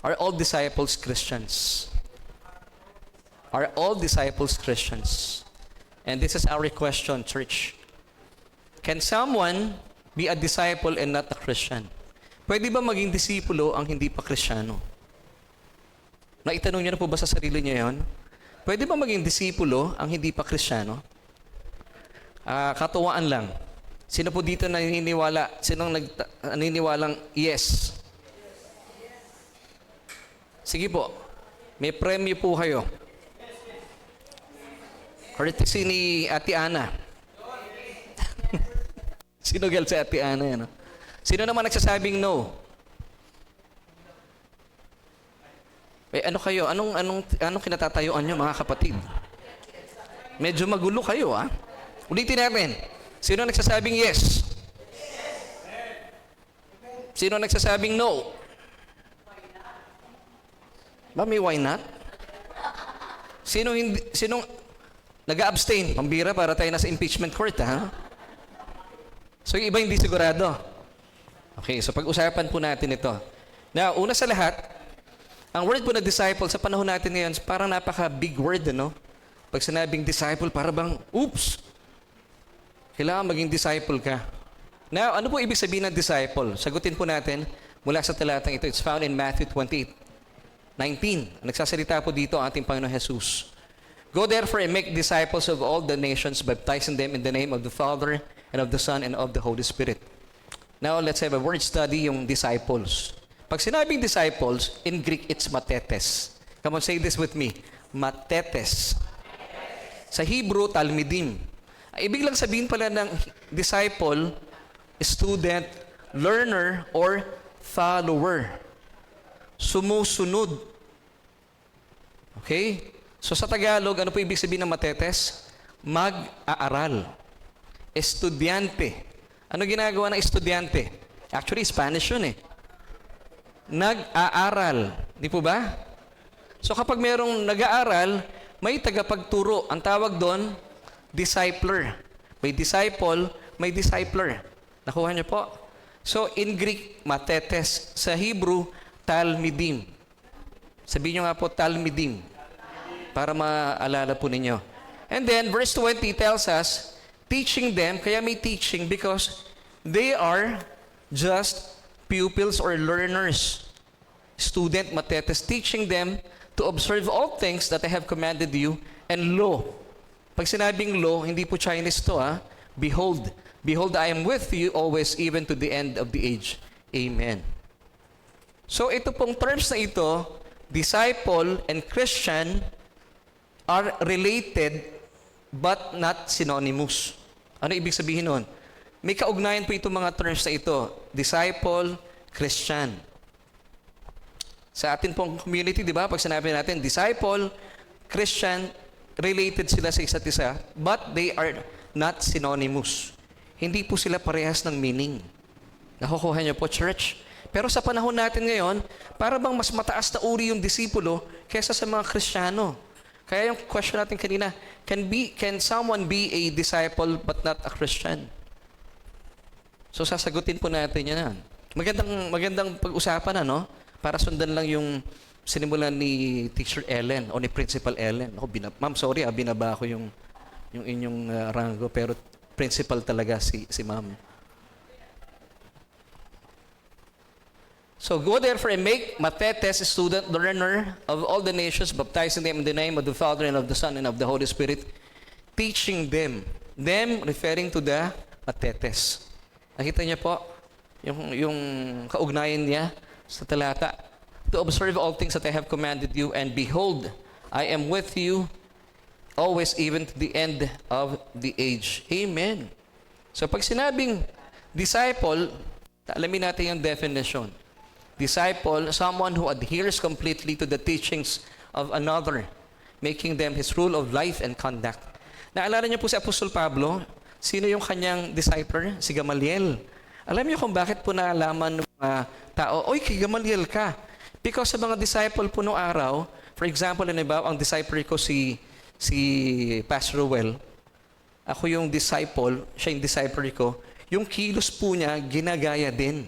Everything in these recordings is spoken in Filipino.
Are all disciples Christians? Are all disciples Christians? And this is our question, church. Can someone be a disciple and not a Christian? Pwede ba maging disipulo ang hindi pa Kristiyano? Naitanong niyo na po ba sa sarili niyo yon? Pwede ba maging disipulo ang hindi pa Kristiyano? Katuwaan lang. Sino po dito naniniwala? Sinong naniniwalang yes? Sige po. May premyo po kayo. Courtesy ni Ate Ana. Sino gal si Ate Ana yan? Sino naman nagsasabing no? Ano kayo? Anong kinatatayuan nyo, mga kapatid? Medyo magulo kayo, ha? Ulitin natin. Sino nagsasabing yes? Sino nagsasabing no? Ba, may why not? Sinong nag-abstain? Pambira para tayo nasa impeachment court, ha? So, yung iba hindi sigurado. Okay, so pag-usapan po natin ito. Now, una sa lahat, ang word po na disciple sa panahon natin ngayon, parang napaka-big word, ano? Pag sinabing disciple, para bang, oops! Kailangan maging disciple ka. Now, ano po ibig sabihin ng disciple? Sagutin po natin mula sa talatang ito. It's found in Matthew 28:19. Nagsasalita po dito ang ating Panginoon Jesus. Go therefore and make disciples of all the nations, baptizing them in the name of the Father, and of the Son, and of the Holy Spirit. Now, let's have a word study, yung disciples. Pag sinabing disciples, in Greek, it's matetes. Come on, say this with me. Matetes. Sa Hebrew, talmidim. Ibig lang sabihin pala ng disciple, student, learner, or follower. Sumusunod. Okay? So sa Tagalog, ano po ibig sabihin ng matetes? Mag-aaral. Estudyante. Ano ginagawa ng estudyante? Actually, Spanish yun eh. Nag-aaral. Di po ba? So kapag mayroong nag-aaral, may tagapagturo. Ang tawag doon, discipler. May disciple, may discipler. Nakuha niyo po? So in Greek, matetes. Sa Hebrew, talmidim. Sabihin niyo nga po, talmidim. Para maalala po ninyo. And then, verse 20 tells us, teaching them, kaya may teaching because they are just pupils or learners. Student, matetes, teaching them to observe all things that I have commanded you, and lo. Pag sinabing lo, hindi po Chinese to, ha? Behold, behold, I am with you always, even to the end of the age. Amen. So ito pong terms na ito, disciple and Christian, are related but not synonymous. Ano ibig sabihin nun? May kaugnayan po itong mga terms na ito. Disciple, Christian. Sa atin pong community, di ba? Pag sinabi natin, disciple, Christian, related sila sa isa't isa, but they are not synonymous. Hindi po sila parehas ng meaning. Nakukuha niyo po, church? Pero sa panahon natin ngayon, para bang mas mataas na uri yung disipulo kaysa sa mga Kristiyano. Kaya yung question natin kanina, can someone be a disciple but not a Christian? So sasagutin po natin yan. Magandang pag-usapan, ano? Para sundan lang yung sinimulan ni Teacher Ellen o ni Principal Ellen. Ma'am, sorry, binaba ko yung inyong rango, pero principal talaga si ma'am. So go therefore and make matetes, student, learner of all the nations, baptizing them in the name of the Father and of the Son and of the Holy Spirit, teaching them referring to the matetes. Nakita niyo po yung kaugnayan niya sa talata. To observe all things that I have commanded you, and behold, I am with you always, even to the end of the age. Amen. So pag sinabing disciple, alamin natin yung definition. Disciple, someone who adheres completely to the teachings of another, making them his rule of life and conduct. Naalala niyo po si Apostol Pablo, sino yung kanyang disciple? Si Gamaliel. Alam niyo kung bakit po naalaman ng mga tao, oy, kay Gamaliel ka. Because sa mga disciple po noong araw, for example, ang disciple ko si Pastor Ruel, ako yung disciple, siya yung disciple ko, yung kilos po niya ginagaya din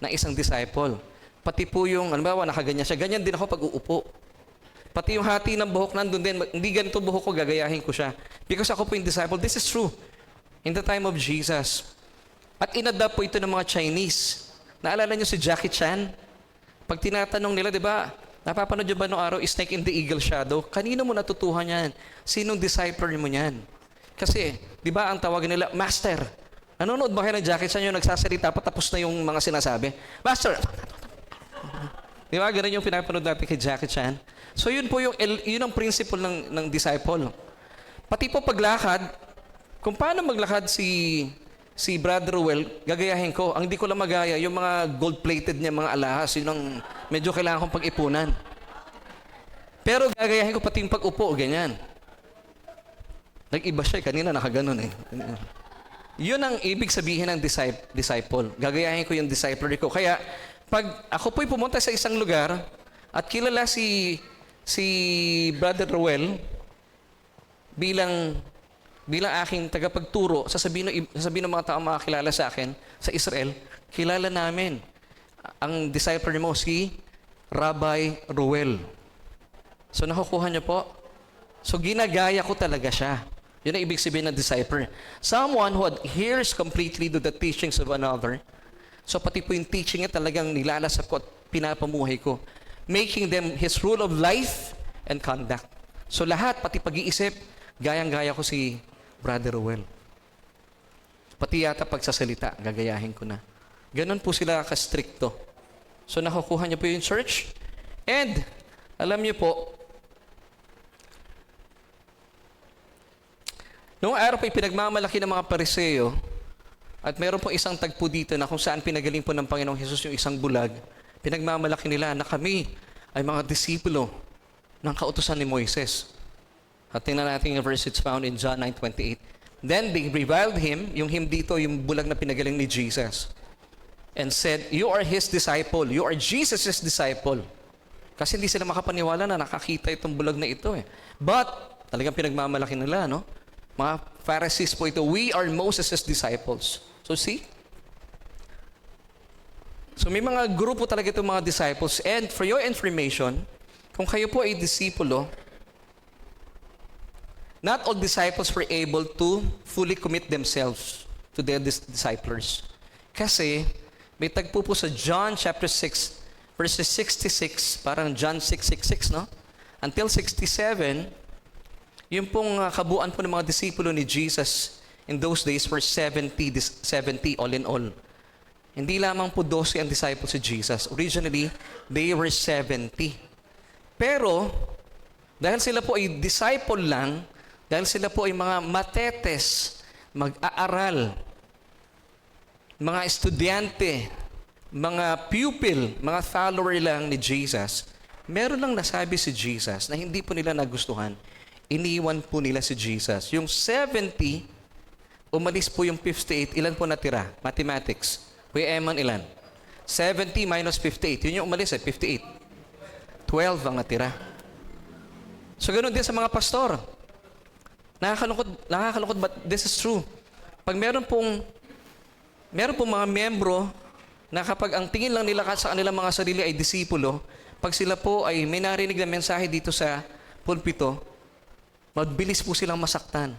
ng isang disciple. Pati po yung, ano ba, nakaganyan siya. Ganyan din ako pag uupo. Pati yung hati ng buhok nandun din. Hindi ganito buhok ko, gagayahin ko siya. Because ako po yung disciple. This is true. In the time of Jesus. At inadapt po ito ng mga Chinese. Naalala niyo si Jackie Chan? Pag tinatanong nila, di ba, napapanood niyo ba noong araw, Snake in the Eagle Shadow? Kanino mo natutuhan yan? Sinong disciple mo yan? Kasi, di ba, ang tawag nila, Master. Nanonood ba kayo ng Jackie Chan yung nagsasalita, patapos na yung mga sinasabi? Master! Di ba, ganun yung pinapanood natin kay Jackie Chan. So, yun po yun ang principle ng disciple. Pati po paglakad, kung paano maglakad si Brother Ruel, gagayahin ko. Ang di ko lang magaya, yung mga gold-plated niya, mga alahas, yun ang medyo kailangan kong pag-ipunan. Pero gagayahin ko pati yung pag-upo, ganyan. Nag-iba siya, kanina nakaganon eh. Yun ang ibig sabihin ng disciple. Gagayahin ko yung disciple ko. Kaya, pag ako po'y pumunta sa isang lugar at kilala si Brother Ruel bilang aking tagapagturo, sasabihin ng mga tao makakilala sa akin sa Israel, kilala namin ang disciple mo, si Rabbi Ruel. So, nakukuha niyo po? So, ginagaya ko talaga siya. Yun ang ibig sabihin ng disciple. Someone who adheres completely to the teachings of another. So, pati po yung teaching niya talagang nilalasap ko at pinapamuhay ko. Making them his rule of life and conduct. So, lahat, pati pag-iisip, gayang-gaya ko si Brother Ruel. Pati yata pagsasalita, gagayahin ko na. Ganon po sila ka-stricto. So, nakukuha niyo po yung church. And, alam niyo po, noong araw po'y pinagmamalaki ng mga Pariseo, at meron pong isang tagpo dito na kung saan pinagaling po ng Panginoong Hesus yung isang bulag, pinagmamalaki nila na kami ay mga disipulo ng kautusan ni Moises. At tingnan natin yung verse it's found in John 9:28. Then they reviled him, yung him dito, yung bulag na pinagaling ni Jesus, and said, "You are His disciple. You are Jesus' disciple." Kasi hindi sila makapaniwala na nakakita itong bulag na ito eh. But, talagang pinagmamalaki nila, no? Mga Pharisees po ito, we are Moses' disciples. So see? So may mga grupo talaga itong mga disciples. And for your information, kung kayo po ay disipulo, not all disciples were able to fully commit themselves to their disciples. Kasi may tagpo po sa John chapter 6, verses 66, parang John 6:66, no? Until 67, yung pong kabuuan po ng mga disipulo ni Jesus in those days were 70 all in all. Hindi lamang po 12 ang disciples si Jesus. Originally, they were 70. Pero, dahil sila po ay disciple lang, dahil sila po ay mga matetes, mag-aaral, mga estudyante, mga pupil, mga follower lang ni Jesus, meron lang nasabi si Jesus na hindi po nila nagustuhan. Iniwan po nila si Jesus. Yung 70, umalis po yung 58. Ilan po natira? Mathematics. Kuya Eman, ilan? 70 minus 58. Yun yung umalis 58. 12 ang natira. So, ganoon din sa mga pastor. Nakakalungkot, but this is true. Pag meron pong mga membro na kapag ang tingin lang nila sa kanilang mga sarili ay disipulo, pag sila po ay may narinig na mensahe dito sa pulpito, magbilis po silang masaktan.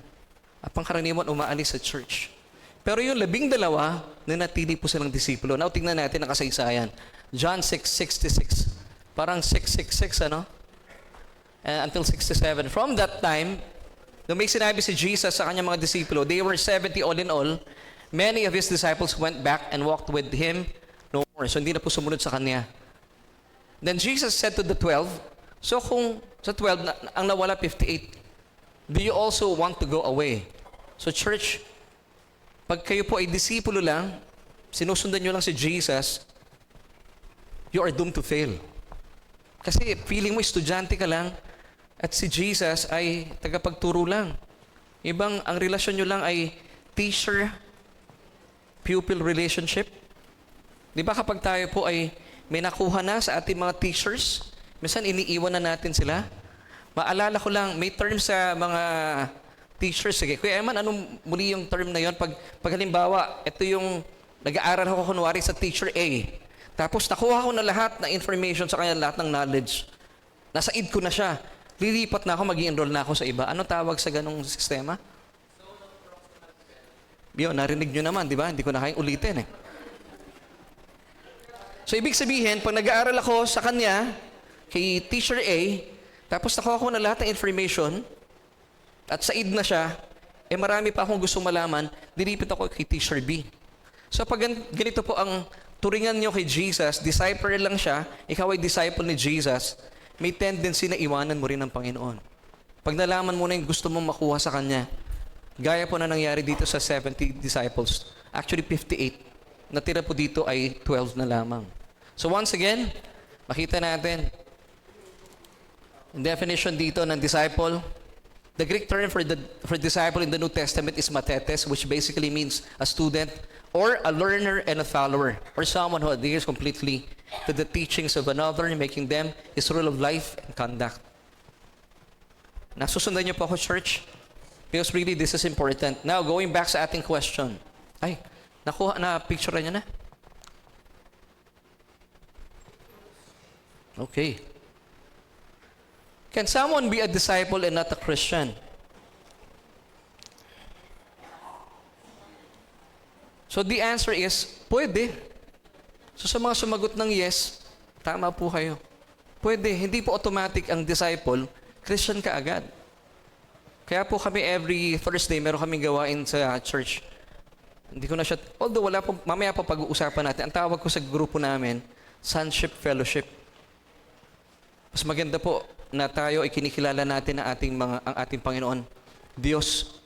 At pangkaraniwan umaalis sa church. Pero yung 12 na natili po silang disipulo. Now, tingnan natin ang kasaysayan. John 6:66. Parang 666, ano? Until 67. From that time, nung may sinabi si Jesus sa kanyang mga disipulo, they were 70 all in all. Many of His disciples went back and walked with Him no more. So, hindi na po sumunod sa Kanya. Then Jesus said to the 12, so kung sa 12, ang nawala 58, do you also want to go away? So church, pag kayo po ay disipulo lang, sinusundan nyo lang si Jesus, you are doomed to fail. Kasi feeling mo estudyante ka lang, at si Jesus ay tagapagturo lang. Ibang, ang relasyon nyo lang ay teacher-pupil relationship. Di ba kapag tayo po ay may nakuha na sa ating mga teachers, minsan iniiwan na natin sila. Maalala ko lang, may term sa mga teachers. Sige, Kuya Eman, anong muli yung term na yon? Pag halimbawa, ito yung nag-aaral ako kunwari sa teacher A. Tapos nakuha ko na lahat ng information sa kanya, lahat ng knowledge. Nasa id ko na siya. Lilipat na ako, mag-i-enroll na ako sa iba. Ano tawag sa ganong sistema? Yun, narinig nyo naman, di ba? Hindi ko na kayang ulitin eh. So, ibig sabihin, pag nag-aaral ako sa kanya, kay Teacher A, tapos nakuha ko na lahat ng information, at sa id na siya, marami pa akong gustong malaman, dilipit ako kay Teacher B. So, pag ganito po ang turingan nyo kay Jesus, disciple lang siya, ikaw ay disciple ni Jesus, may tendency na iwanan mo rin ang Panginoon. Pag nalaman mo na yung gusto mong makuha sa Kanya, gaya po na nangyari dito sa 70 disciples, actually 58, natira po dito ay 12 na lamang. So once again, makita natin, definition dito ng disciple, the Greek term for disciple in the New Testament is matetes, which basically means a student or a learner and a follower, or someone who adheres completely to the teachings of another, making them his rule of life and conduct. Nasusundan niyo po ako, church? Because really, this is important. Now, going back sa ating question. Ay, na-picture niya na? Okay. Can someone be a disciple and not a Christian? So the answer is, pwede. So sa mga sumagot ng yes, tama po kayo. Pwede. Hindi po automatic ang disciple, Christian ka agad. Kaya po kami every Thursday, meron kaming gawain sa church. Hindi ko na siya, although wala po, mamaya po pag-uusapan natin, ang tawag ko sa grupo namin, Sonship Fellowship. Mas maganda po na tayo ay kinikilala natin ang ating Panginoon, Diyos,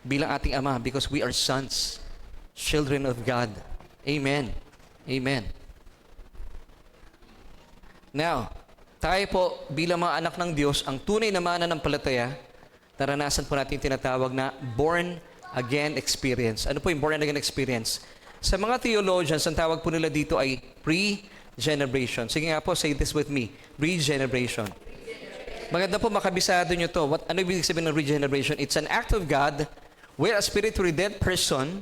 bilang ating Ama, because we are sons, children of God. Amen. Amen. Now, tayo po bilang mga anak ng Diyos, ang tunay na mananampalataya, naranasan po natin tinatawag na born again experience. Ano po yung born again experience? Sa mga theologians, ang tawag po nila dito ay regeneration. Sige nga po, say this with me. Regeneration. Maganda po makabisado nyo to. Ano ibig sabihin ng regeneration? It's an act of God where a spiritually dead person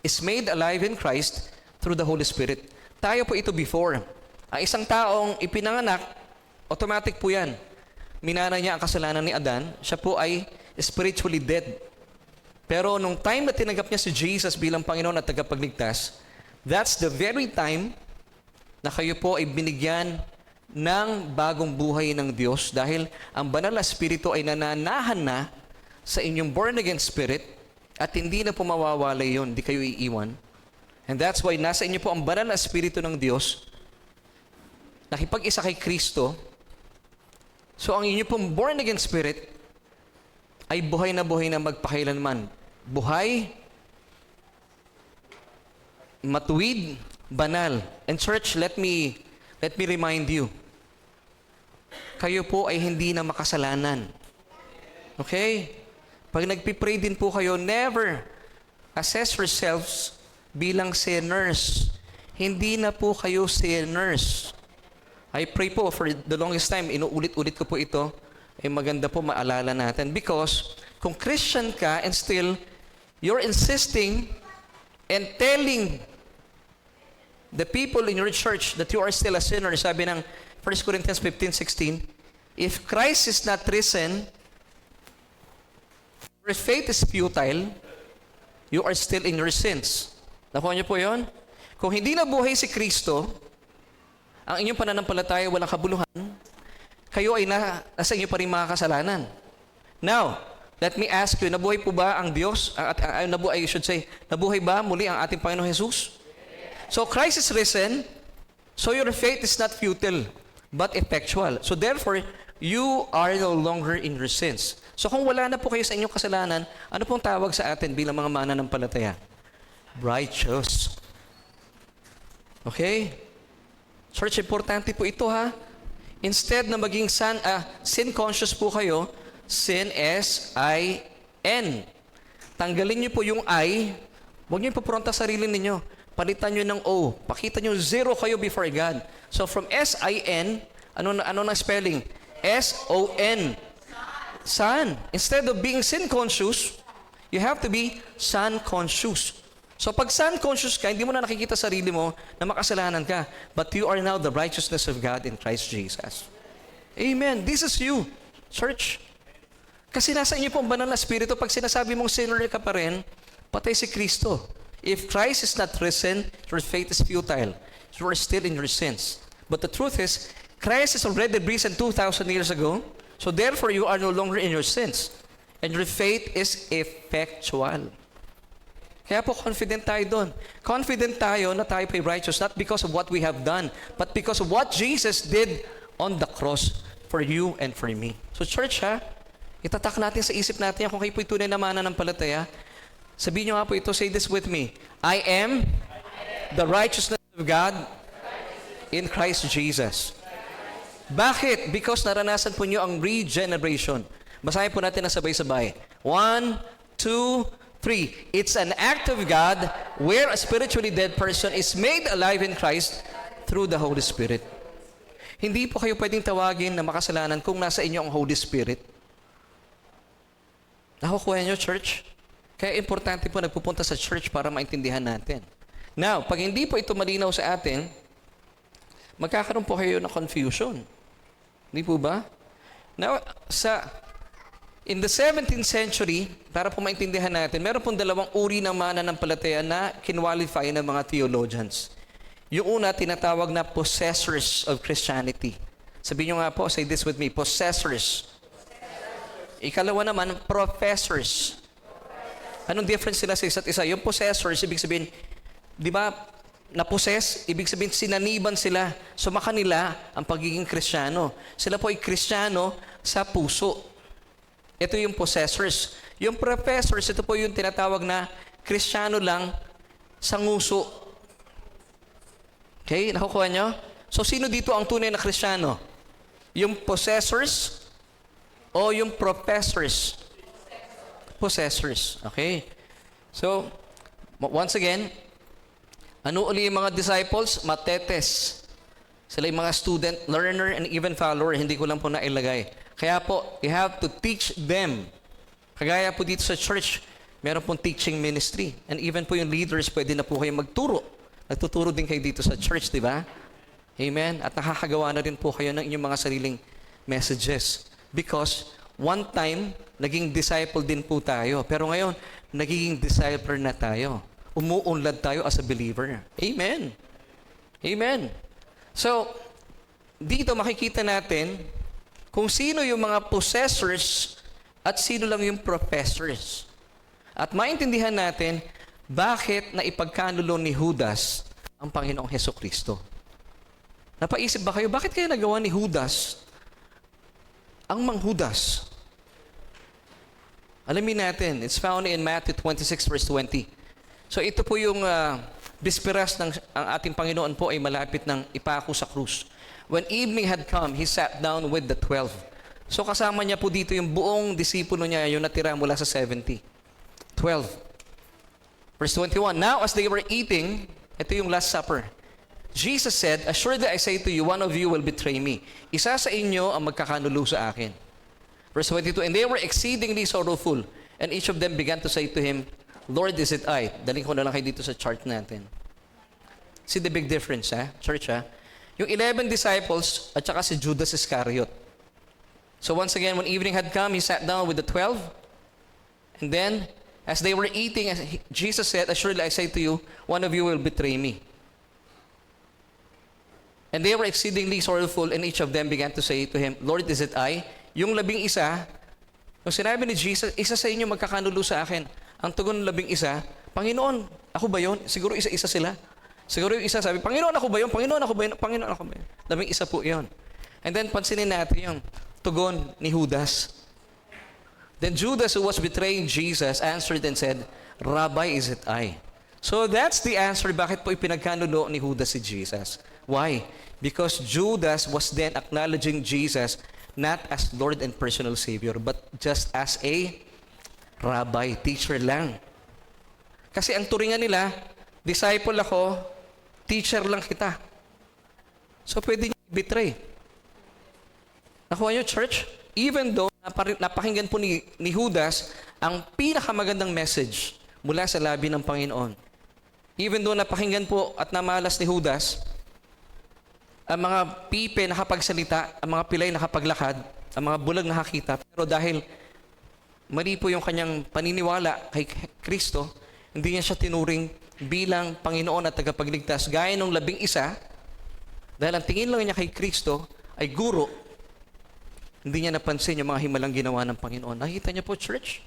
is made alive in Christ through the Holy Spirit. Tayo po ito before. Ang isang taong ipinanganak, automatic po yan. Minana niya ang kasalanan ni Adan, siya po ay spiritually dead. Pero nung time na tinanggap niya si Jesus bilang Panginoon at tagapagligtas, that's the very time na kayo po ay binigyan ng bagong buhay ng Diyos dahil ang banal na spirito ay nananahan na sa inyong born-again spirit at hindi na po mawawalay yun, hindi kayo iiwan. And that's why nasa inyo po ang banal na spirito ng Diyos, nakipag-isa kay Kristo. So ang inyo pong born-again spirit ay buhay na magpakailanman. Buhay, matuwid, banal. And church, let me remind you, kayo po ay hindi na makasalanan. Okay? Pag nagpipray din po kayo, never assess yourselves bilang sinners. Hindi na po kayo sinners. I pray po for the longest time, inuulit-ulit ko po ito, ay maganda po maalala natin. Because kung Christian ka and still, you're insisting and telling the people in your church that you are still a sinner, sabi ng 1 Corinthians 15:16, if Christ is not risen, your faith is futile, you are still in your sins. Nakuha niyo po yun? Kung hindi na buhay si Kristo, ang inyong pananampalataya walang kabuluhan, kayo ay nasa inyo pa rin mga kasalanan. Now, let me ask you, nabuhay po ba ang Diyos? Nabuhay ba muli ang ating Panginoon Jesus? So Christ is risen, so your faith is not futile, but effectual. So therefore, you are no longer in your sins. So kung wala na po kayo sa inyong kasalanan, ano pong tawag sa atin bilang mga mananampalataya? Righteous. Okay? Church, importante po ito ha. Instead na maging sin conscious po kayo, sin S-I-N. Tanggalin niyo po yung I, huwag niyo ipapronta sarili ninyo. Palitan nyo ng O. Pakita nyo zero kayo before God. So from S-I-N, ano na spelling? S-O-N. Son. Instead of being sin conscious, you have to be son conscious. So pag sun-conscious ka, hindi mo na nakikita sarili mo na makasalanan ka. But you are now the righteousness of God in Christ Jesus. Amen. This is you, church. Kasi nasa inyo po ang banal na spirito. Pag sinasabi mong sinner ka pa rin, patay si Kristo. If Christ is not risen, your faith is futile. You are still in your sins. But the truth is, Christ is already risen 2,000 years ago. So therefore, you are no longer in your sins. And your faith is effectual. Kaya po confident tayo doon. Confident tayo na tayo ay righteous not because of what we have done, but because of what Jesus did on the cross for you and for me. So church itatak natin sa isip natin kung kayo po'y tunay na mananampalataya. Sabihin nyo nga po ito, say this with me. I am the righteousness of God in Christ Jesus. Bakit? Because naranasan po nyo ang regeneration. Basahin po natin na sabay-sabay. 1, 2, 3. It's an act of God where a spiritually dead person is made alive in Christ through the Holy Spirit. Hindi po kayo pwedeng tawagin na makasalanan kung nasa inyo ang Holy Spirit. Nakukuha nyo, church? Kaya importante po nagpupunta sa church para maintindihan natin. Now, pag hindi po ito malinaw sa atin, magkakaroon po kayo ng confusion. Hindi po ba? Now, in the 17th century, para po maintindihan natin, meron pong dalawang uri ng mananampalataya na kinwalify ng mga theologians. Yung una, tinatawag na possessors of Christianity. Sabihin nyo nga po, say this with me, possessors. Ikalawa naman, professors. Anong difference sila sa isa't isa? Yung possessors, ibig sabihin, di ba, na-possess, ibig sabihin, sinaniban sila. Sumaka nila ang pagiging Kristiyano. Sila po ay Kristiyano sa puso. Ito yung possessors. Yung professors, ito po yung tinatawag na Kristiyano lang sa nguso. Okay? Nakukuha nyo? So, sino dito ang tunay na Kristiyano? Yung possessors o yung professors? Possessors. Okay? So, once again, ano uli yung mga disciples? Matetes. Sila yung mga student, learner, and even follower. Hindi ko lang po nailagay. Kaya po, you have to teach them. Kagaya po dito sa church, meron pong teaching ministry. And even po yung leaders, pwede na po kayo magturo. Nagtuturo din kayo dito sa church, di ba? Amen? At nakakagawa na rin po kayo ng inyong mga sariling messages. Because one time, naging disciple din po tayo. Pero ngayon, nagiging disciple na tayo. Umuunlad tayo as a believer. Amen. Amen. So, dito makikita natin kung sino yung mga possessors at sino lang yung professors. At maintindihan natin bakit na ipagkanulo ni Judas ang Panginoong Hesukristo. Napaisip ba kayo, bakit kaya nagawa ni Judas ang manghudas? Alamin natin, it's found in Matthew 26 verse 20. So ito po yung bisperas ng ang ating Panginoon po ay malapit ng ipako sa krus. When evening had come, he sat down with the 12. So kasama niya po dito yung buong disipulo niya, yung natira mula sa 70. 12. Verse 21, now as they were eating, ito yung Last Supper. Jesus said, assuredly I say to you, one of you will betray me. Isa sa inyo ang magkakanulo sa akin. Verse 22, and they were exceedingly sorrowful, and each of them began to say to him, Lord, is it I? Daling ko na lang kayo dito sa chart natin. See the big difference, church, Yung 11 disciples at saka si Judas Iscariot. So once again, when evening had come, he sat down with the 12. And then, as they were eating, Jesus said, assuredly I say to you, one of you will betray me. And they were exceedingly sorrowful, and each of them began to say to him, Lord, is it I? Yung 11, yung sinabi ni Jesus, isa sa inyo magkakanulo sa akin. Ang tugon ng 11, Panginoon, ako ba yun? Siguro isa-isa sila. Siguro yung isa sabi, Panginoon, ako ba yun? Panginoon, ako ba yun? Panginoon, ako ba yun? 11 po yun. And then, pansinin natin yung tugon ni Judas. Then Judas, who was betraying Jesus, answered and said, Rabbi, is it I? So that's the answer bakit po ipinagkanulo ni Judas si Jesus. Why? Because Judas was then acknowledging Jesus not as Lord and personal Savior, but just as a rabbi, teacher lang. Kasi ang turingan nila, disciple ako, teacher lang kita. So pwede niyo i-betray. Nakuha niyo, church? Even though napakinggan po ni Judas ang pinakamagandang message mula sa labi ng Panginoon. Even though napakinggan po at namalas ni Judas, ang mga pipe nakapagsalita, ang mga pilay nakapaglakad, ang mga bulag nakakita, pero dahil mali po yung kanyang paniniwala kay Kristo, hindi niya siya tinuring bilang Panginoon at tagapagligtas. Gaya nung 11, dahil ang tingin lang niya kay Kristo ay guro, hindi niya napansin yung mga himalang ginawa ng Panginoon. Nakita niyo po, church?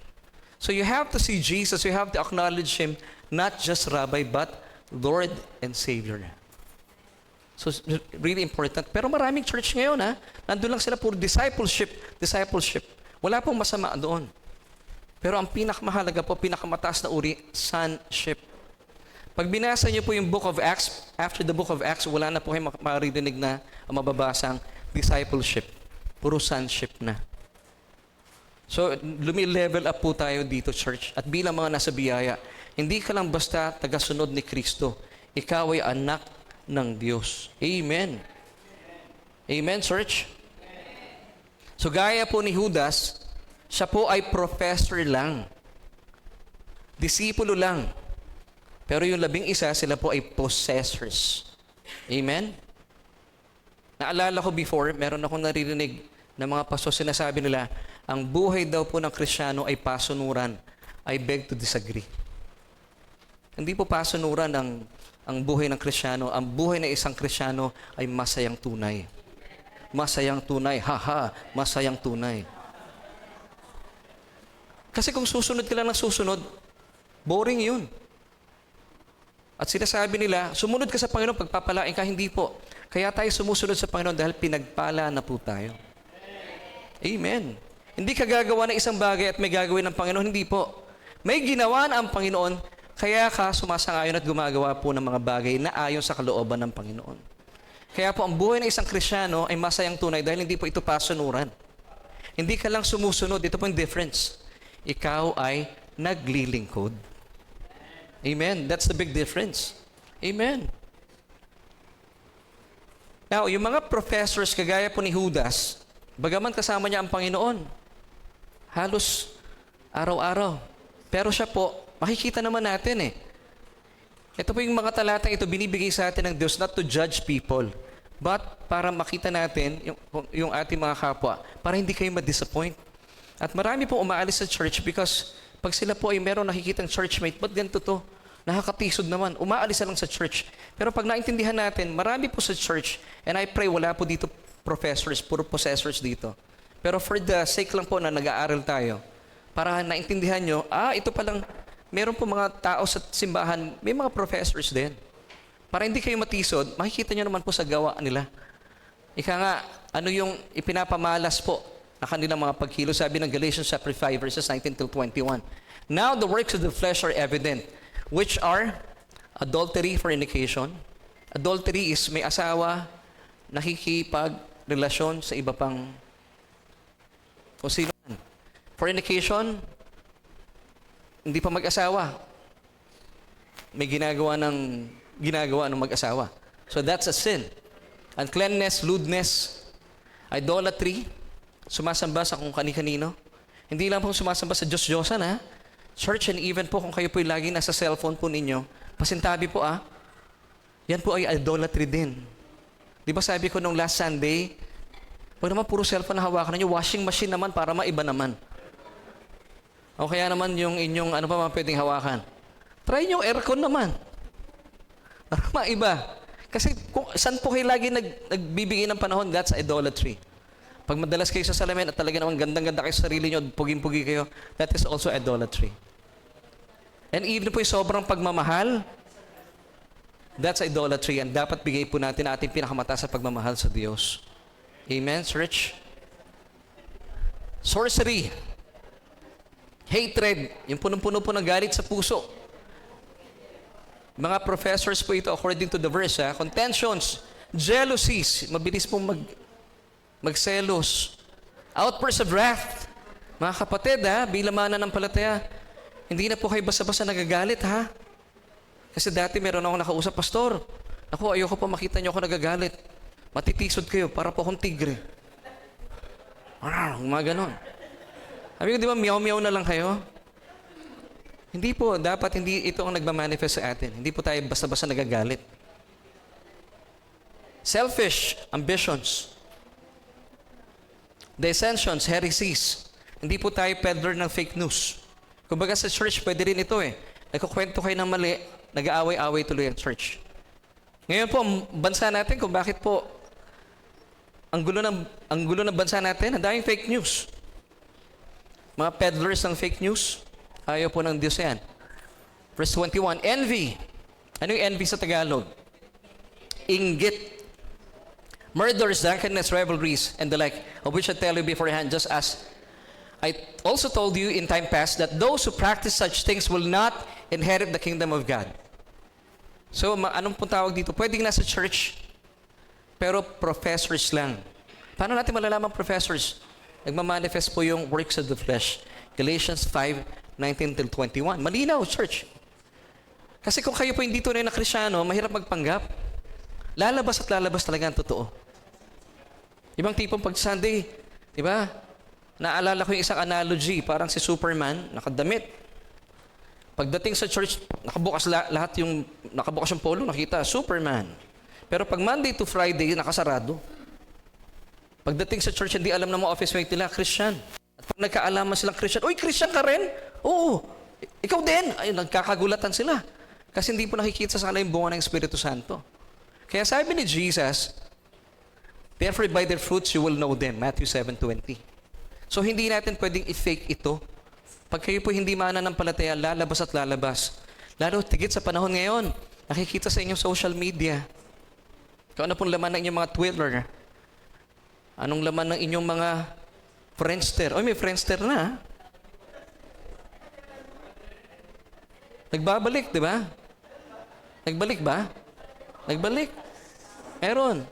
So you have to see Jesus, you have to acknowledge Him, not just Rabbi, but Lord and Savior. So it's really important. Pero maraming church ngayon, nandun lang sila puro discipleship. Wala pong masama doon. Pero ang pinakamahalaga po, pinakamataas na uri, sonship. Pag binasa niyo po yung Book of Acts, after the Book of Acts, wala na po kayo maririnig na mababasang discipleship. Puro sonship na. So, lumi-level up po tayo dito, church. At bilang mga nasa biyaya, hindi ka lang basta tagasunod ni Kristo. Ikaw ay anak ng Diyos. Amen. Amen, church? So, gaya po ni Judas, siya po ay professor lang. Disipulo lang. Pero yung 11, sila po ay possessors. Amen? Naalala ko before, meron akong naririnig na mga pastor sinasabi nila, ang buhay daw po ng Kristiyano ay pasunuran. I beg to disagree. Hindi po pasunuran ang buhay ng Kristiyano. Ang buhay ng isang Kristiyano ay masayang tunay. Masayang tunay. Haha, masayang tunay. Kasi kung susunod ka lang ng susunod, boring yun. At sinasabi nila, sumunod ka sa Panginoon, pagpapalain ka, hindi po. Kaya tayo sumusunod sa Panginoon dahil pinagpala na po tayo. Amen. Hindi ka gagawa ng isang bagay at may gagawin ng Panginoon, hindi po. May ginawa na ang Panginoon, kaya ka sumasang-ayon at gumagawa po ng mga bagay na ayon sa kalooban ng Panginoon. Kaya po ang buhay ng isang Kristiyano ay masayang tunay dahil hindi po ito pasunuran. Hindi ka lang sumusunod, ito po yung difference. Ikaw ay naglilingkod. Amen. That's the big difference. Amen. Now, yung mga professors kagaya po ni Judas, bagaman kasama niya ang Panginoon, halos araw-araw. Pero siya po, makikita naman natin Ito po yung mga talatang ito binibigay sa atin ng Diyos not to judge people, but para makita natin yung ating mga kapwa, para hindi kayo ma-disappoint. At marami po umaalis sa church because pag sila po ay meron nakikitang churchmate, ba't ganito to? Nakakatisod naman. Umaalis na lang sa church. Pero pag naintindihan natin, marami po sa church, and I pray wala po dito professors, puro possessors dito. Pero for the sake lang po na nag-aaral tayo, para naintindihan nyo, ito palang, meron po mga tao sa simbahan, may mga professors din. Para hindi kayo matisod, makikita nyo naman po sa gawa nila. Ika nga, ano yung ipinapamalas po na kanilang mga pagkilos? Sabi ng Galatians chapter 5, verses 19 till 21. Now the works of the flesh are evident, which are adultery, fornication. Adultery is may asawa, nakikipagrelasyon sa iba pang kung sino man. Fornication, hindi pa mag-asawa. May ginagawa ng mag-asawa. So that's a sin. Uncleanness, lewdness, idolatry, sumasamba sa kung kani-kanino. Hindi lang po sumasamba sa Diyos-Diyosan, Church, and even po kung kayo po'y lagi nasa cellphone po ninyo, pasintabi po yan po ay idolatry din. Di ba sabi ko nung last Sunday, pag naman puro cellphone na hawakan ninyo, washing machine naman para maiba naman. O kaya naman yung inyong ano pa mga pwedeng hawakan. Try nyo aircon naman. Para maiba. Kasi kung saan po kayo lagi nagbibigay ng panahon, that's idolatry. Pag madalas kayo sa salamin at talaga naman gandang-ganda kayo sa sarili nyo, puging-pugi kayo, that is also idolatry. And even po yung sobrang pagmamahal, that's idolatry. And dapat bigay po natin ating pinakamataas sa pagmamahal sa Diyos. Amen, church? Sorcery. Hatred. Yung punong-puno po ng galit sa puso. Mga professors po ito according to the verse. Contentions. Jealousies. Mabilis pong magselos. Outbursts of wrath. Mga kapatid, bilang mananampalataya, hindi na po kayo basta-basta nagagalit, Kasi dati meron akong nakausap, Pastor, ayoko pa makita niyo ako nagagalit. Matitisod kayo, para po akong tigre. Mga ganon. Sabi ko, di ba, meow-meow na lang kayo? Hindi po, dapat hindi ito ang nagmamanifest sa atin. Hindi po tayo basta-basta nagagalit. Selfish ambitions, dissensions, heresies. Hindi po tayo peddler ng fake news. Kumbaga sa church, pwede rin ito eh. Nagkukwento kayo ng mali, nag-aaway-away tuloy ang church. Ngayon po, ang bansa natin, kung bakit po ang gulo ng bansa natin, ang daming fake news. Mga peddlers ng fake news, ayaw po ng Diyos yan. Verse 21, envy. Ano yung envy sa Tagalog? Inggit. Murders, drunkenness, revelries, and the like, of which I tell you beforehand, just as I also told you in time past, that those who practice such things will not inherit the kingdom of God. So, anong pong tawag dito? Pwedeng nasa church, pero professors lang. Paano natin malalaman professors? Nagmamanifest po yung works of the flesh. Galatians 5:19-21. Malinaw, church. Kasi kung kayo po hindi tunay na Kristyano, mahirap magpanggap. Lalabas at lalabas talaga ang totoo. Ibang tipong pag Sunday, di ba? Naalala ko yung isang analogy, parang si Superman, nakadamit. Pagdating sa church, nakabukas yung polo, nakita, Superman. Pero pag Monday to Friday, nakasarado. Pagdating sa church, hindi alam ng mga office mate nila, Christian. At pag nagkaalaman silang Christian, uy, Christian ka rin? Oo. Ikaw din. Ay, nagkakagulatan sila. Kasi hindi po nakikita sa kanila yung bunga ng Espiritu Santo. Kaya sabi ni Jesus, therefore by their fruits you will know them. Matthew 7:20. So hindi natin pwedeng i-fake ito. Pag kayo po hindi mananampalataya, lalabas at lalabas. Lalo tigit sa panahon ngayon, nakikita sa inyong social media. Kung ano pong laman ng inyong mga Twitter. Anong laman ng inyong mga Friendster. Oy, may Friendster na. Nagbabalik, di ba? Nagbalik ba? Nagbalik. Meron.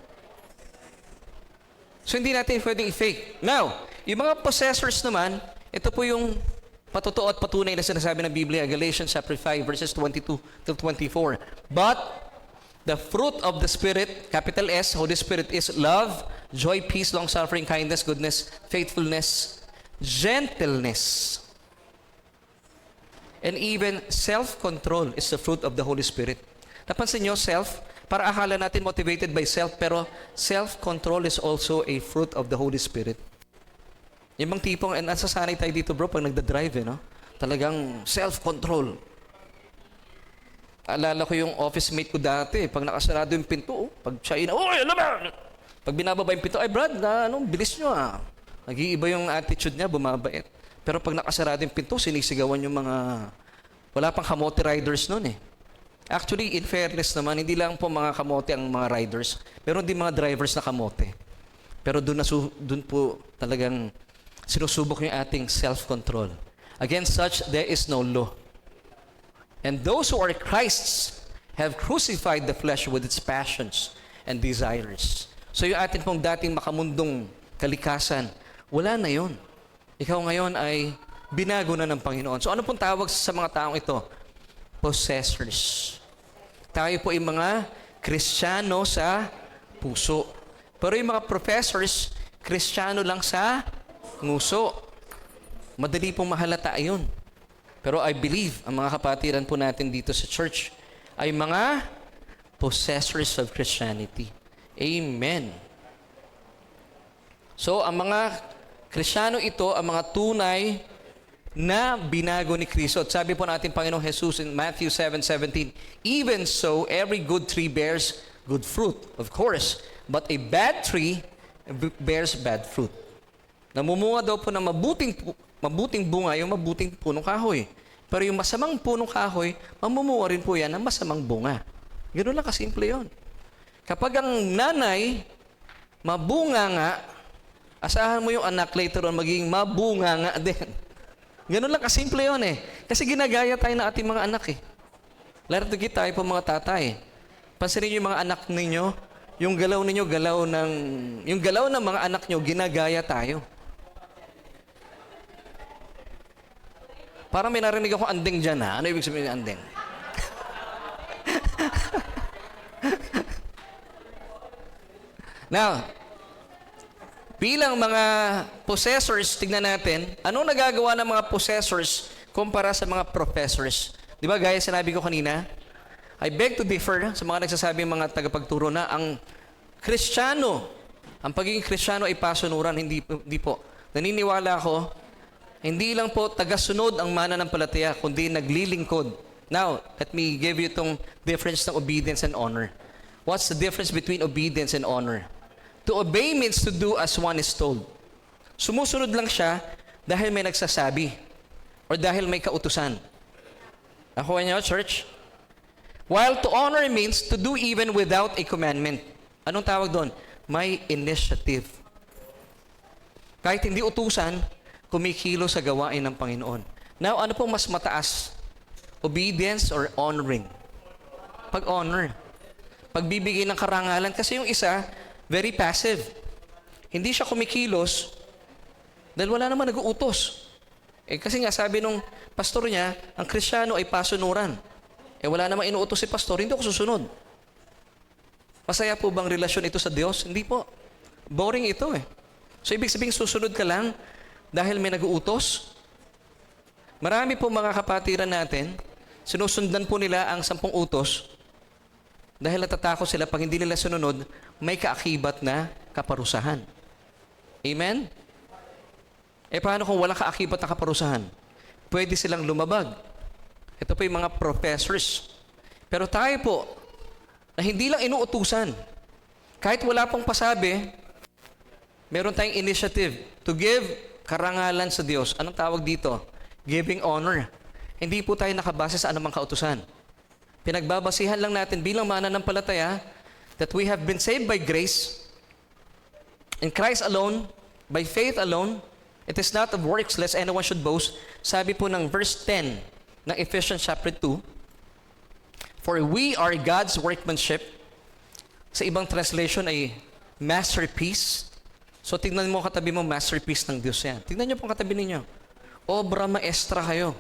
So, hindi natin pwedeng i-fake. Now, yung mga possessors naman, ito po yung patotoo at patunay na sinasabi ng Biblia, Galatians chapter 5, verses 22-24. But, the fruit of the Spirit, capital S, Holy Spirit, is love, joy, peace, long-suffering, kindness, goodness, faithfulness, gentleness, and even self-control is the fruit of the Holy Spirit. Napansin nyo, self? Para akala natin motivated by self, pero self-control is also a fruit of the Holy Spirit. Yung bang tipong, and nasasanay tayo dito bro, pag nagda-drive, no? Talagang self-control. Alala ko yung office mate ko dati, pag nakasarado yung pinto, pag siya oy, alam mo! Pag binababa yung pinto, ay Brad, bilis nyo ah. Nag-iiba yung attitude niya, bumabait. Pero pag nakasarado yung pinto, sinisigawan yung mga, wala pang kamote riders nun eh. Actually, in fairness naman, hindi lang po mga kamote ang mga riders, pero hindi mga drivers na kamote. Pero doon po talagang sinusubok yung ating self-control. Against such, there is no law. And those who are Christ's have crucified the flesh with its passions and desires. So yung atin pong dating makamundong kalikasan, wala na yun. Ikaw ngayon ay binago na ng Panginoon. So ano pong tawag sa mga taong ito? Possessors. Tayo po ay mga Kristiyano sa puso. Pero yung mga professors, Kristiyano lang sa nguso. Madali pong mahalata yun. Pero I believe, ang mga kapatiran po natin dito sa church ay mga possessors of Christianity. Amen. So, ang mga Kristiyano ito, ang mga tunay na binago ni Kristo. At sabi po natin, Panginoong Jesus in Matthew 7:17, even so, every good tree bears good fruit, of course. But a bad tree bears bad fruit. Namumunga daw po ng mabuting bunga yung mabuting punong kahoy. Pero yung masamang punong kahoy, mamumunga rin po yan ng masamang bunga. Ganoon lang kasimple yun. Kapag ang nanay, mabunga nga, asahan mo yung anak later on magiging mabunga nga din. Ganoon lang kasimple yun eh. Kasi ginagaya tayo ng ating mga anak eh. Lalo tayo po mga tatay. Pansinin niyo yung mga anak ninyo, yung galaw ninyo, yung galaw ng mga anak nyo, ginagaya tayo. Parang may narinig ako anding dyan ha. Ano ibig sabihin ng anding? Now, bilang mga possessors, tignan natin, anong nagagawa ng mga possessors kumpara sa mga professors. Di ba, gaya sinabi ko kanina? I beg to differ sa mga nagsasabing mga tagapagturo na ang Kristiyano, ang pagiging Kristiyano ay pasunuran. Hindi po. Naniniwala ako, hindi lang po tagasunod ang mananampalataya, kundi naglilingkod. Now, let me give you itong difference ng obedience and honor. What's the difference between obedience and honor? To obey means to do as one is told. Sumusunod lang siya dahil may nagsasabi or dahil may kautusan. Nakuha niyo, church? While to honor means to do even without a commandment. Anong tawag doon? May initiative. Kahit hindi utusan, kumikilo sa gawain ng Panginoon. Now, ano pong mas mataas? Obedience or honoring? Pag-honor. Pagbibigay ng karangalan. Kasi yung isa, very passive. Hindi siya kumikilos dahil wala naman nag-uutos. Kasi nga, sabi nung pastor niya, ang Kristiyano ay pasunuran. Wala namang inuutos si pastor, hindi ako susunod. Masaya po bang relasyon ito sa Diyos? Hindi po. Boring ito eh. So, ibig sabihin, susunod ka lang dahil may nag-uutos? Marami po mga kapatiran natin, sinusundan po nila ang 10 utos dahil natatakot sila pag hindi nila sununod, may kaakibat na kaparusahan. Amen? Paano kung walang kaakibat na kaparusahan? Pwede silang lumabag. Ito po yung mga professors. Pero tayo po, na hindi lang inuutusan, kahit wala pong pasabi, meron tayong initiative to give karangalan sa Diyos. Anong tawag dito? Giving honor. Hindi po tayo nakabase sa anumang kautusan. Pinagbabasihan lang natin bilang mananampalataya that we have been saved by grace, in Christ alone, by faith alone. It is not of works lest anyone should boast. Sabi po ng verse 10 ng Ephesians chapter 2, for we are God's workmanship. Sa ibang translation ay masterpiece. So tingnan mo katabi mo, masterpiece ng Diyos yan. Tingnan niyo pong katabi ninyo. Obra maestra kayo.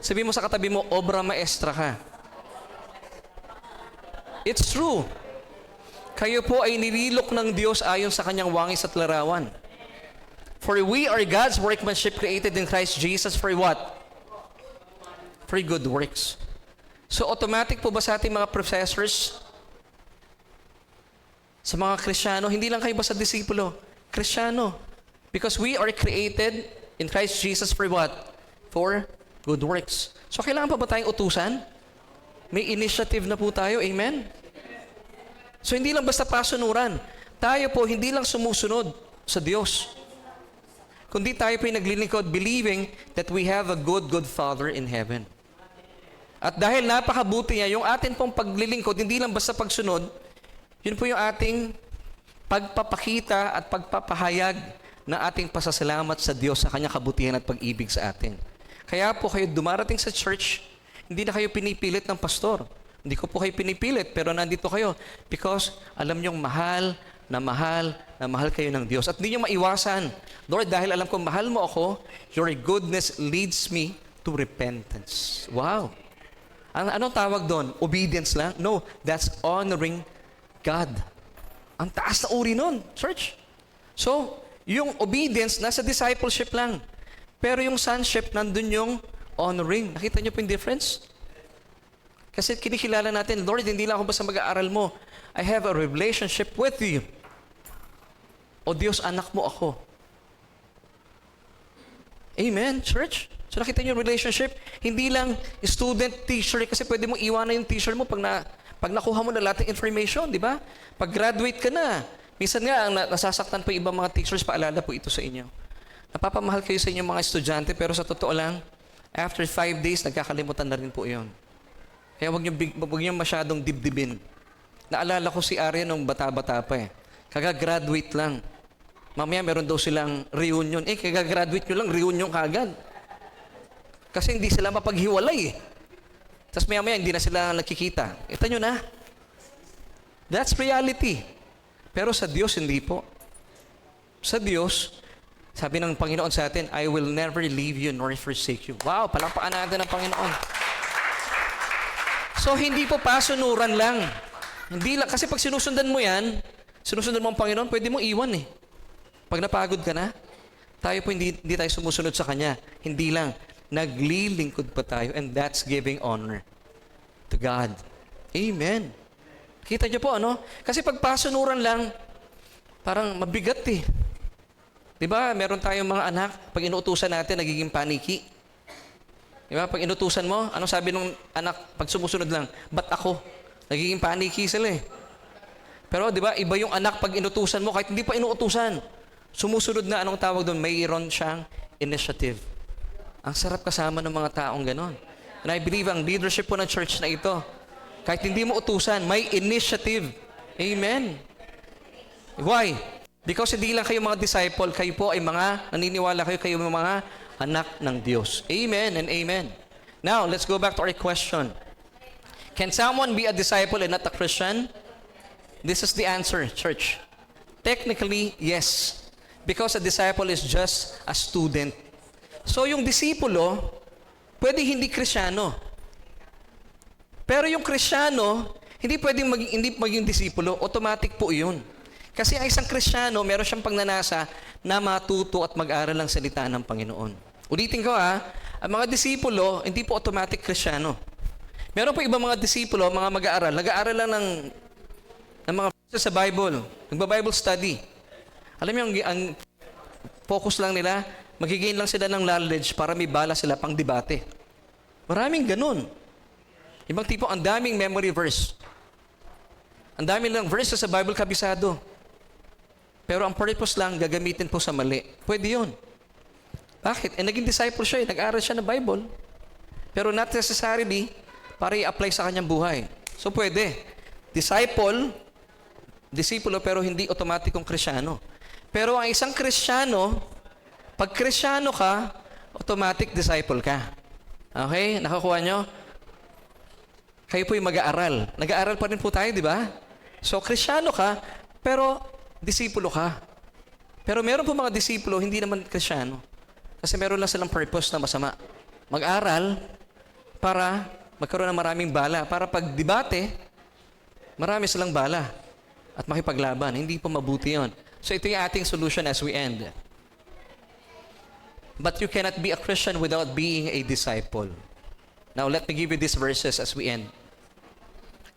Sabi mo sa katabi mo, obra maestra ka. It's true. Kayo po ay nililok ng Diyos ayon sa kanyang wangis at larawan. For we are God's workmanship created in Christ Jesus for what? For good works. So automatic po ba sa ating mga professors, sa mga Kristiyano, hindi lang kayo basta disipulo, Kristiyano. Because we are created in Christ Jesus for what? For good works. So kailangan pa ba tayong utusan? May initiative na po tayo, amen? So hindi lang basta pasunuran. Tayo po hindi lang sumusunod sa Diyos, kundi tayo po yung naglilingkod believing that we have a good Father in heaven. At dahil napakabuti niya, yung atin pong paglilingkod, hindi lang basta pagsunod, yun po yung ating pagpapakita at pagpapahayag ng ating pasasalamat sa Diyos sa kanyang kabutihan at pag-ibig sa atin. Kaya po kayo dumarating sa church, hindi na kayo pinipilit ng pastor. Hindi ko po kayo pinipilit, pero nandito kayo because alam niyong mahal na mahal kayo ng Diyos. At hindi niyo maiwasan, Lord, dahil alam ko mahal mo ako, your goodness leads me to repentance. Wow! Anong tawag doon? Obedience lang? No, that's honoring God. Ang taas na uri nun, church. So, yung obedience, nasa discipleship lang. Pero yung sonship, nandun yung honoring. Nakita niyo po yung difference? Kasi kinikilala natin, Lord, hindi lang ako basta mag-aaral mo. I have a relationship with you. O Diyos, anak mo ako. Amen, church? So nakita niyo yung relationship, hindi lang student-teacher, kasi pwede mong iwanan yung teacher mo pag nakuha mo na lahat ng information, di ba? Pag graduate ka na, minsan nga, ang nasasaktan po yung ibang mga teachers, paalala po ito sa inyo. Napapamahal kayo sa inyong mga estudyante, pero sa totoo lang, after 5 days, nagkakalimutan na rin po yun. Kaya wag niyo masyadong dibdibin. Naalala ko si Arya nung bata-bata pa eh. Kaga-graduate lang. Mamaya meron daw silang reunion. Kaga-graduate nyo lang, reunion kagad. Kasi hindi sila mapaghiwalay eh. Tapos maya-maya hindi na sila nakikita. Ito nyo na. That's reality. Pero sa Diyos, hindi po. Sa Diyos, sabi ng Panginoon sa atin, I will never leave you nor forsake you. Wow, palakpakan natin ang Panginoon. So, hindi po pasunuran lang. Hindi lang. Kasi pag sinusundan mo yan, sinusundan mo ang Panginoon, pwede mo iwan eh. Pag napagod ka na, tayo po hindi tayo sumusunod sa Kanya. Hindi lang. naglilingkod pa tayo, and that's giving honor to God. Amen. Kita niyo po, ano? Kasi pag pasunuran lang, parang mabigat eh. Di ba? Meron tayong mga anak, pag inuutusan natin, nagiging paniki. Di ba? Pag inutusan mo, anong sabi ng anak, pag sumusunod lang, ba't ako? Nagiging paniki sila eh. Pero di ba, iba yung anak pag inutusan mo, kahit hindi pa inuutusan. Sumusunod na, anong tawag doon? Mayroon siyang initiative. Ang sarap kasama ng mga taong ganon. And I believe ang leadership po ng church na ito, kahit hindi mo utusan, may initiative. Amen. Why? Because hindi lang kayo mga disciple, kayo po ay mga, naniniwala kayo mga anak ng Diyos. Amen and amen. Now, let's go back to our question. Can someone be a disciple and not a Christian? This is the answer, church. Technically, yes. Because a disciple is just a student. So, yung disipulo, pwede hindi Krisyano. Pero yung Krisyano, hindi pwedeng maging disipulo. Automatic po yun. Kasi ang isang Krisyano, meron siyang pagnanasa na matuto at mag-aral ng salita ng Panginoon. Ulitin ko ang mga disipulo, hindi po automatic Krisyano. Meron po ibang mga disipulo, mga mag-aaral. Nag-aaral lang ng mga verses sa Bible. Nagba-Bible study. Alam niyo, ang focus lang nila, magigain lang sila ng knowledge para may bala sila pang debate. Maraming ganun. Ibang tipo, ang daming memory verse. Ang daming lang verses sa Bible kabisado. Pero ang purpose lang, gagamitin po sa mali. Pwede yun. Bakit? Naging disciple siya nag-aaral siya ng Bible. Pero not necessarily para i-apply sa kanyang buhay. So pwede. Disipulo pero hindi automatikong Krisyano. Pero ang isang Krisyano, pag Krisyano ka, automatic disciple ka. Okay? Nakakuha nyo? Kayo po yung mag-aaral. Nag-aaral pa rin po tayo, di ba? So, Krisyano ka, pero disipulo ka. Pero meron po mga disipulo, hindi naman Krisyano. Kasi meron lang silang purpose na masama. Mag-aral para magkaroon ng maraming bala. Para pag debate, marami silang bala. At makipaglaban. Hindi po mabuti yun. So, ito yung ating solution as we end. But you cannot be a Christian without being a disciple. Now, let me give you these verses as we end.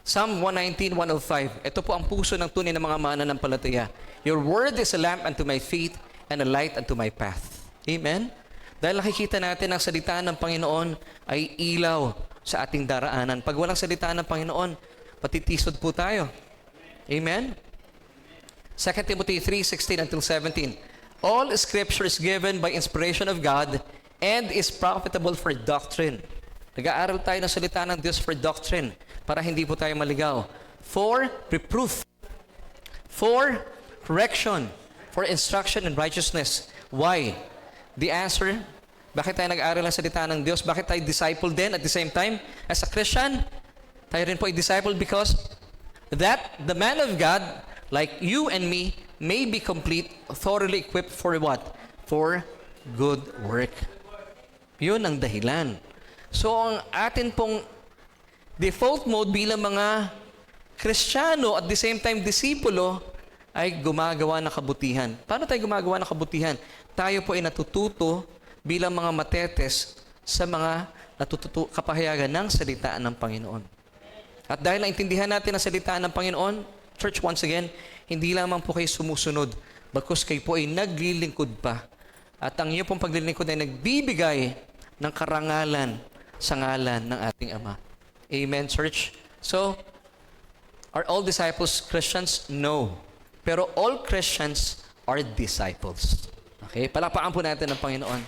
Psalm 119, 105. Ito po ang puso ng tunay ng mga mananampalataya. Your word is a lamp unto my feet and a light unto my path. Amen? Dahil nakikita natin ang salita ng Panginoon ay ilaw sa ating daraanan. Pag walang salita ng Panginoon, patitisod po tayo. Amen? 2 Timothy 3:16 until 17. All Scripture is given by inspiration of God and is profitable for doctrine. Nag-aaral tayo ng salita ng Diyos for doctrine para hindi po tayo maligaw. For reproof. For correction. For instruction in righteousness. Why? The answer, bakit tayo nag-aaral ng salita ng Diyos? Bakit tayo disciple din at the same time? As a Christian, tayo rin po ay disciple because that the man of God, like you and me, may be complete, thoroughly equipped for what? For good work. Yun ang dahilan. So, ang atin pong default mode bilang mga Kristiyano at the same time disipulo ay gumagawa ng kabutihan. Paano tayo gumagawa ng kabutihan? Tayo po ay natututo bilang mga matetes sa mga kapahayagan ng salita ng Panginoon. At dahil naintindihan natin ang salita ng Panginoon, church, once again, hindi lamang po kayo sumusunod, bagkus kayo po ay naglilingkod pa. At ang iyo pong paglilingkod ay nagbibigay ng karangalan sa ngalan ng ating Ama. Amen, church? So, are all disciples Christians? No. Pero all Christians are disciples. Okay? Palakpakan po natin ang Panginoon.